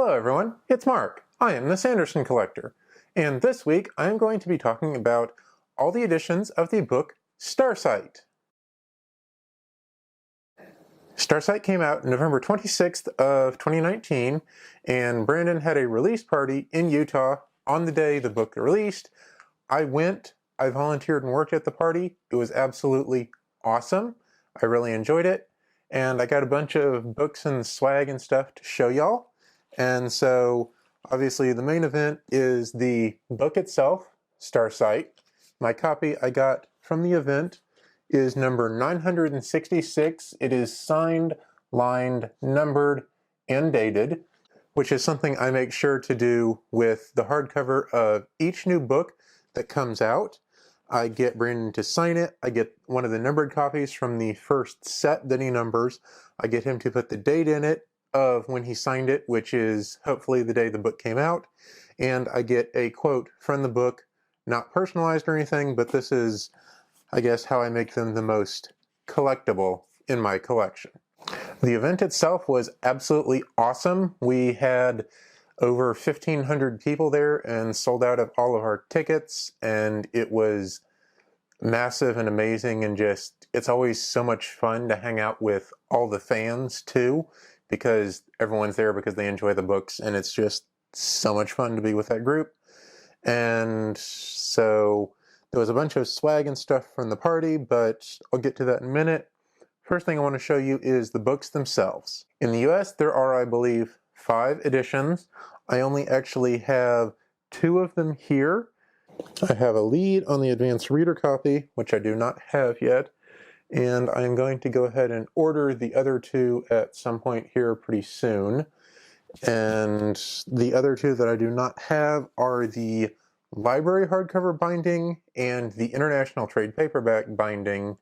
Hello everyone, it's Mark. I am the Sanderson collector, and this week I am going to be talking about all the editions of the book Starsight. Starsight came out November 26th of 2019, and Brandon had a release party in Utah on the day the book released. I went, I volunteered and worked at the party. It was absolutely awesome. I really enjoyed it, and I got a bunch of books and swag and stuff to show y'all. And so, obviously, the main event is the book itself, Starsight. My copy I got from the event is number 966. It is signed, lined, numbered, and dated, which is something I make sure to do with the hardcover of each new book that comes out. I get Brandon to sign it. I get one of the numbered copies from the first set that he numbers. I get him to put the date in it of when he signed it, which is hopefully the day the book came out. And I get a quote from the book, not personalized or anything, but this is, I guess, how I make them the most collectible in my collection. The event itself was absolutely awesome. We had over 1,500 people there and sold out of all of our tickets, and it was massive and amazing, and just, it's always so much fun to hang out with all the fans too, because everyone's there because they enjoy the books, and it's just so much fun to be with that group. And so there was a bunch of swag and stuff from the party, but I'll get to that in a minute. First thing I want to show you is the books themselves. In the US, there are, I believe, 5 editions. I only actually have 2 of them here. I have a lead on the advanced reader copy, which I do not have yet, and I'm going to go ahead and order the other 2 at some point here pretty soon. And the other 2 that I do not have are the Library Hardcover binding and the International Trade Paperback binding,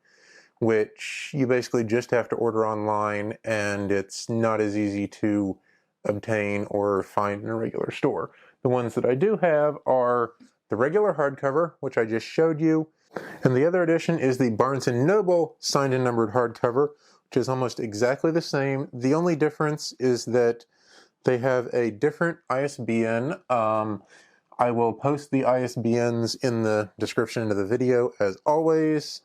which you basically just have to order online, and it's not as easy to obtain or find in a regular store. The ones that I do have are the regular hardcover, which I just showed you, and the other edition is the Barnes & Noble signed and numbered hardcover, which is almost exactly the same. The only difference is that they have a different ISBN. I will post the ISBNs in the description of the video as always,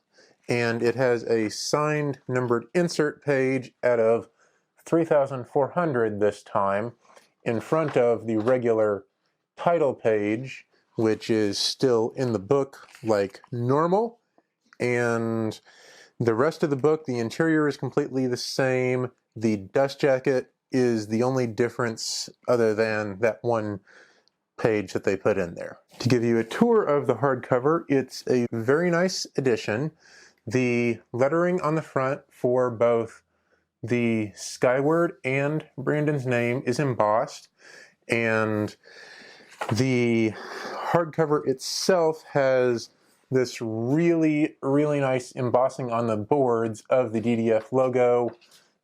and it has a signed numbered insert page out of 3,400 this time in front of the regular title page, which is still in the book like normal. And the rest of the book, the interior is completely the same. The dust jacket is the only difference other than that one page that they put in there. To give you a tour of the hardcover, it's a very nice edition. The lettering on the front for both the Skyward and Brandon's name is embossed, and the hardcover itself has this really, really nice embossing on the boards of the DDF logo.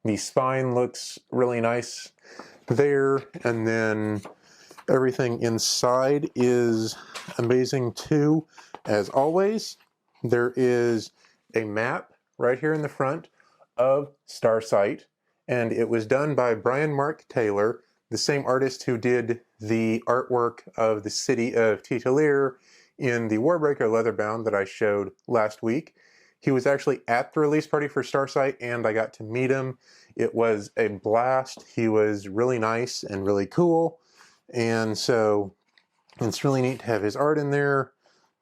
The spine looks really nice there, and then everything inside is amazing too. As always, there is a map right here in the front of Starsight, and it was done by Brian Mark Taylor, the same artist who did the artwork of the city of Titalaire in the Warbreaker Leatherbound that I showed last week. He was actually at the release party for Starsight, and I got to meet him. It was a blast. He was really nice and really cool, and so it's really neat to have his art in there.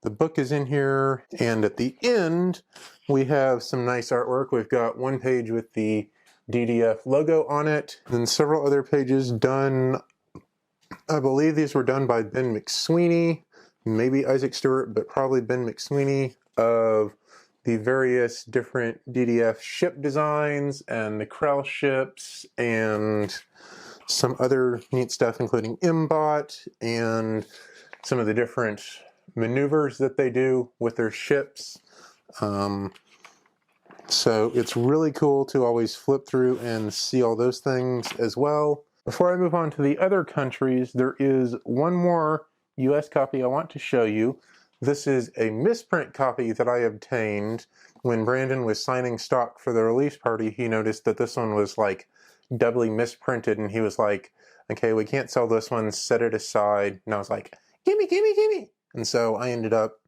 The book is in here, and at the end we have some nice artwork. We've got one page with the DDF logo on it, and several other pages done, I believe these were done by Ben McSweeney, maybe Isaac Stewart, but probably Ben McSweeney, of the various different DDF ship designs and the Krell ships and some other neat stuff, including Mbot and some of the different maneuvers that they do with their ships. So it's really cool to always flip through and see all those things as well. Before I move on to the other countries, there is one more US copy I want to show you. This is a misprint copy that I obtained when Brandon was signing stock for the release party. He noticed that this one was like doubly misprinted, and he was like, okay, we can't sell this one, set it aside. And I was like, gimme, gimme, gimme. And so I ended up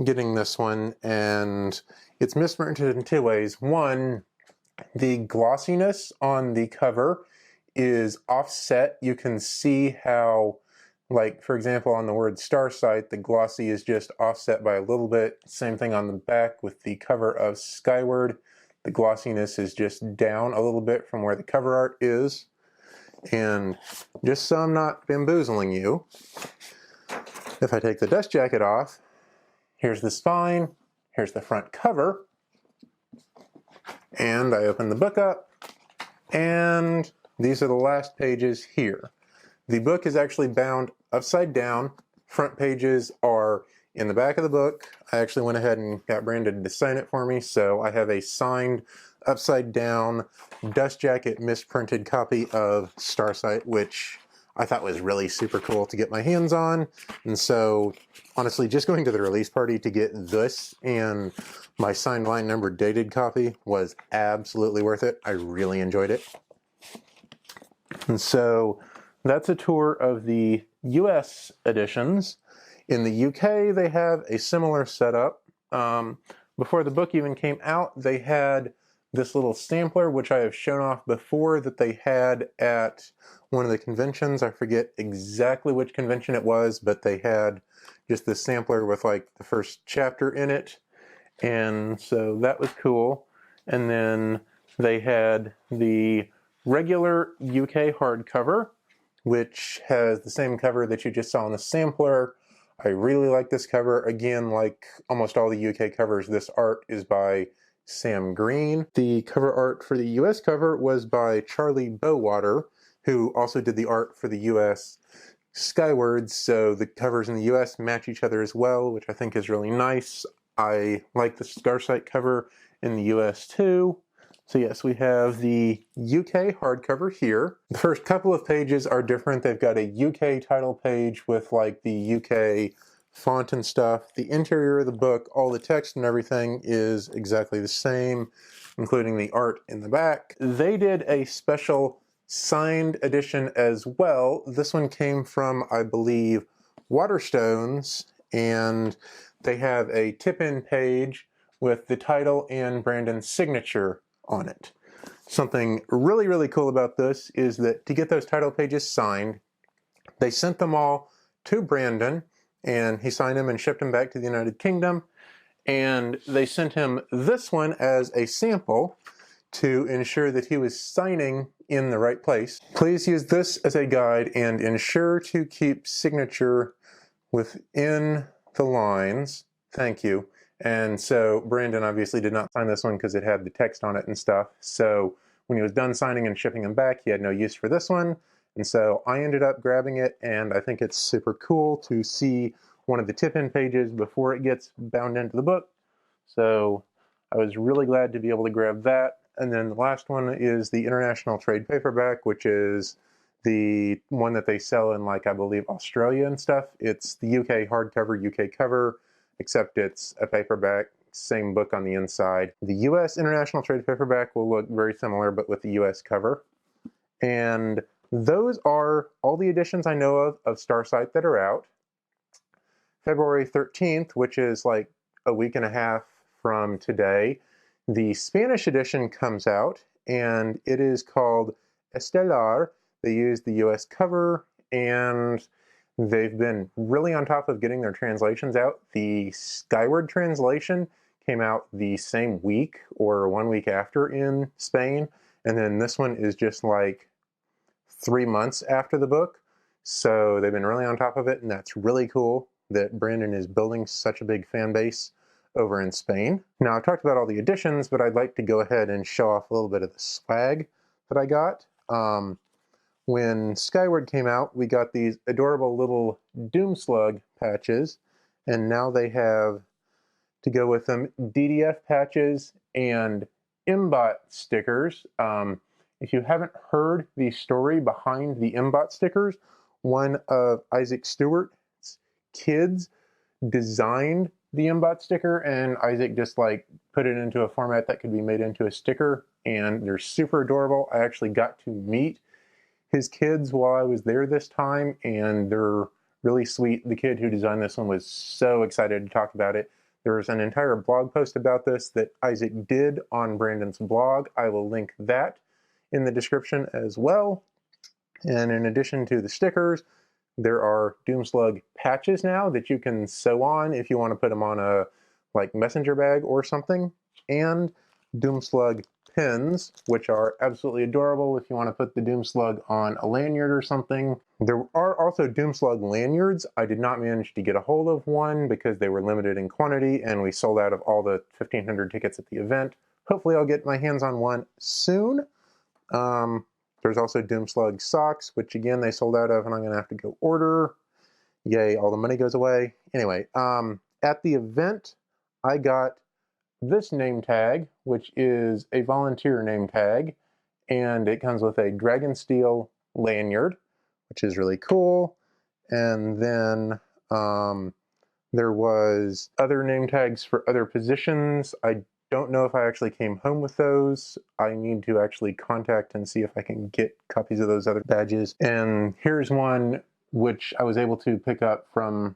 getting this one, and it's misprinted in two ways. One, the glossiness on the cover is offset. You can see how, like, for example, on the word Starsight, the glossy is just offset by a little bit. Same thing on the back with the cover of Skyward. The glossiness is just down a little bit from where the cover art is. And just so I'm not bamboozling you, if I take the dust jacket off, here's the spine, here's the front cover, and I open the book up, and these are the last pages here. The book is actually bound upside down. Front pages are in the back of the book. I actually went ahead and got Brandon to sign it for me, so I have a signed upside down dust jacket misprinted copy of Starsight, which I thought was really super cool to get my hands on. And so honestly, just going to the release party to get this and my signed line number dated copy was absolutely worth it. I really enjoyed it. And so that's a tour of the US editions. In the UK, they have a similar setup. Before the book even came out, they had this little sampler, which I have shown off before, that they had at one of the conventions. I forget exactly which convention it was, but they had just this sampler with like the first chapter in it. And so that was cool. And then they had the regular UK hardcover, which has the same cover that you just saw in the sampler. I really like this cover. Again, like almost all the UK covers, this art is by Sam Green. The cover art for the US cover was by Charlie Bowater, who also did the art for the US Skyward, so the covers in the US match each other as well, which I think is really nice. I like the Starsight cover in the US too. So yes, we have the UK hardcover here. The first couple of pages are different. They've got a UK title page with like the UK font and stuff. The interior of the book, all the text and everything is exactly the same, including the art in the back. They did a special signed edition as well. This one came from, I believe, Waterstones, and they have a tip-in page with the title and Brandon's signature on it. Something really, really cool about this is that to get those title pages signed, they sent them all to Brandon, and he signed them and shipped them back to the United Kingdom. And they sent him this one as a sample to ensure that he was signing in the right place. Please use this as a guide and ensure to keep signature within the lines. Thank you. And so Brandon obviously did not sign this one because it had the text on it and stuff. So when he was done signing and shipping them back, he had no use for this one. And so I ended up grabbing it, and I think it's super cool to see one of the tip-in pages before it gets bound into the book. So I was really glad to be able to grab that. And then the last one is the International Trade Paperback, which is the one that they sell in, like, I believe, Australia and stuff. It's the UK hardcover, UK cover, except it's a paperback, same book on the inside. The US International Trade Paperback will look very similar, but with the US cover. And those are all the editions I know of Starsight that are out. February 13th, which is like a week and a half from today, the Spanish edition comes out, and it is called Estelar. They use the US cover, and they've been really on top of getting their translations out. The Skyward translation came out the same week or 1 week after in Spain, and then this one is just like 3 months after the book. So they've been really on top of it, and that's really cool that Brandon is building such a big fan base over in Spain. Now, I've talked about all the editions, but I'd like to go ahead and show off a little bit of the swag that I got. When Skyward came out, we got these adorable little Doomslug patches, and now they have, to go with them, DDF patches and MBOT stickers. If you haven't heard the story behind the MBOT stickers, one of Isaac Stewart's kids designed the MBOT sticker, and Isaac just like put it into a format that could be made into a sticker, and they're super adorable. I actually got to meet his kids while I was there this time, and they're really sweet. The kid who designed this one was so excited to talk about it. There's an entire blog post about this that Isaac did on Brandon's blog. I will link that in the description as well. And in addition to the stickers, there are Doomslug patches now that you can sew on if you want to put them on a messenger bag or something, and Doomslug pins, which are absolutely adorable if you want to put the Doomslug on a lanyard or something. There are also Doomslug lanyards. I did not manage to get a hold of one because they were limited in quantity and we sold out of all the 1,500 tickets at the event. Hopefully I'll get my hands on one soon. There's also Doomslug socks, which again they sold out of and I'm going to have to go order. Yay, all the money goes away. Anyway, at the event I got this name tag, which is a volunteer name tag, and it comes with a Dragon Steel lanyard, which is really cool. And then there was other name tags for other positions. I don't know if I actually came home with those. I need to actually contact and see if I can get copies of those other badges. And here's one which I was able to pick up from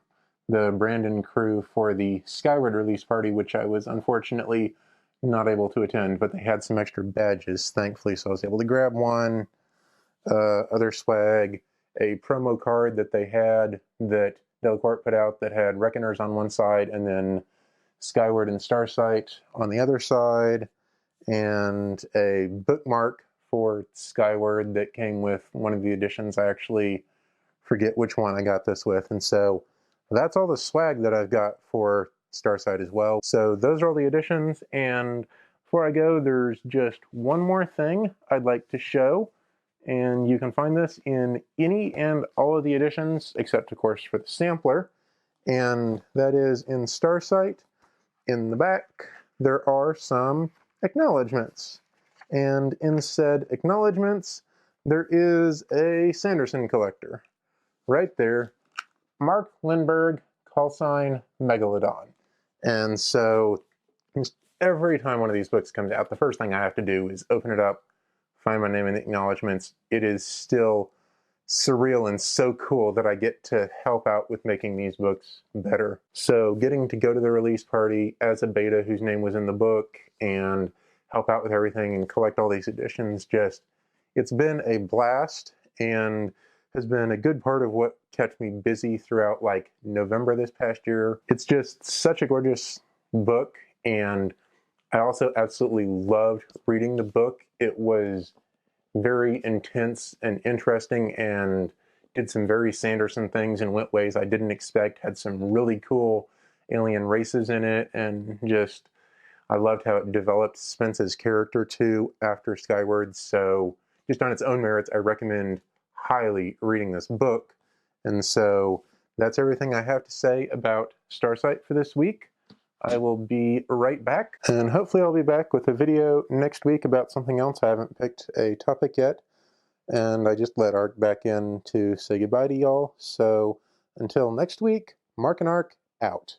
the Brandon crew for the Skyward release party, which I was unfortunately not able to attend, but they had some extra badges, thankfully, so I was able to grab one. Other swag, a promo card that they had that Delacorte put out that had Reckoners on one side and then Skyward and Starsight on the other side, and a bookmark for Skyward that came with one of the editions. I actually forget which one I got this with, and so that's all the swag that I've got for Starsight as well. So those are all the editions, and before I go, there's just one more thing I'd like to show, and you can find this in any and all of the editions, except of course for the sampler, and that is in Starsight. In the back, there are some acknowledgements, and in said acknowledgements, there is a Sanderson collector right there. Mark Lindbergh, call sign Megalodon. And so every time one of these books comes out, the first thing I have to do is open it up, find my name in the acknowledgements. It is still surreal and so cool that I get to help out with making these books better. So getting to go to the release party as a beta whose name was in the book and help out with everything and collect all these editions, it's been a blast and has been a good part of what kept me busy throughout November this past year. It's just such a gorgeous book, and I also absolutely loved reading the book. It was very intense and interesting and did some very Sanderson things and went ways I didn't expect, had some really cool alien races in it, and I loved how it developed Spence's character too after Skyward. So just on its own merits, I recommend highly reading this book. And so that's everything I have to say about Starsight for this week. I will be right back, and hopefully I'll be back with a video next week about something else. I haven't picked a topic yet, and I just let Ark back in to say goodbye to y'all. So until next week, Mark and Ark out.